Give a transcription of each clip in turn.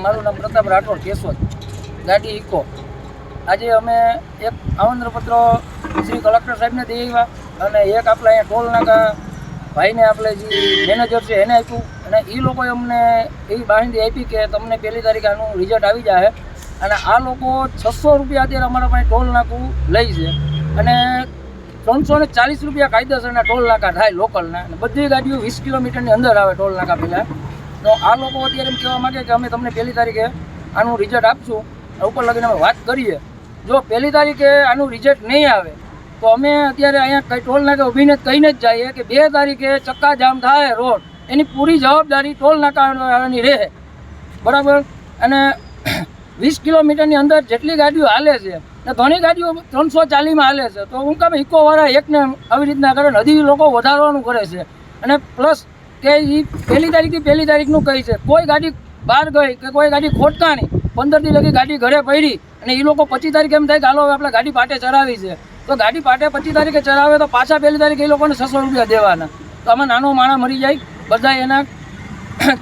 મારું નામ પ્રતાપ રાઠોડ કેશોદ, ગાડી ઇકો. આજે અમે એક આમંત્રણપત્ર શ્રી કલેક્ટર સાહેબને દઈ આવ્યા અને એક આપણે અહીંયા ટોલ નાકા ભાઈને આપણે જે મેનેજર છે એને આપ્યું અને એ લોકોએ અમને એવી બાંધી આપી કે તમને 1લી તારીખે આનું રિઝલ્ટ આવી જાય અને આ લોકો 600 રૂપિયા અત્યારે અમારા પાસે ટોલ નાકું લઈ છે અને 340 રૂપિયા કાયદેસરના ટોલ નાકા થાય લોકલના અને બધી ગાડીઓ 20 કિલોમીટરની અંદર આવે ટોલ નાકા પહેલાં. તો આ લોકો અત્યારે એમ કહેવા માગે કે અમે તમને 1લી તારીખે આનું રિઝલ્ટ આપશું. ઉપર લગીને અમે વાત કરીએ, જો 1લી તારીખે આનું રિઝલ્ટ નહીં આવે તો અમે અત્યારે અહીંયા કઈ ટોલ નાકા ઊભીને કહીને જ જઈએ કે 2 તારીખે ચક્કાજામ થાય રોડ, એની પૂરી જવાબદારી ટોલ નાકાની રહે, બરાબર. અને 20 કિલોમીટરની અંદર જેટલી ગાડીઓ હાલે છે ને ઘણી ગાડીઓ 340માં હાલે છે, તો હું કામ ઇકોવાળા એકને આવી રીતના કરે ને હજી લોકો વધારવાનું કરે છે. અને પ્લસ કે એ 1લી તારીખથી 1લી તારીખનું કહે છે, કોઈ ગાડી બહાર ગઈ કે કોઈ ગાડી ખોટકાણી 15 દી લગી ગાડી ઘરે પડી અને એ લોકો 25 તારીખે એમ થાય કે હાલો હવે આપણે ગાડી પાટે ચરાવી છે, તો ગાડી પાટે 25 તારીખે ચરાવે તો પાછા 1લી તારીખે એ લોકોને 600 રૂપિયા દેવાના. તો આમાં નાનો માણસ મરી જાય, બધા એના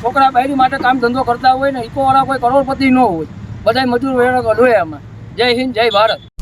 છોકરા બાયરી માટે કામ ધંધો કરતા હોય ને ઇકોવાળા કોઈ કરોડપતિ ન હોય, બધા મજૂર વેળા હોય આમાં. જય હિન્દ, જય ભારત.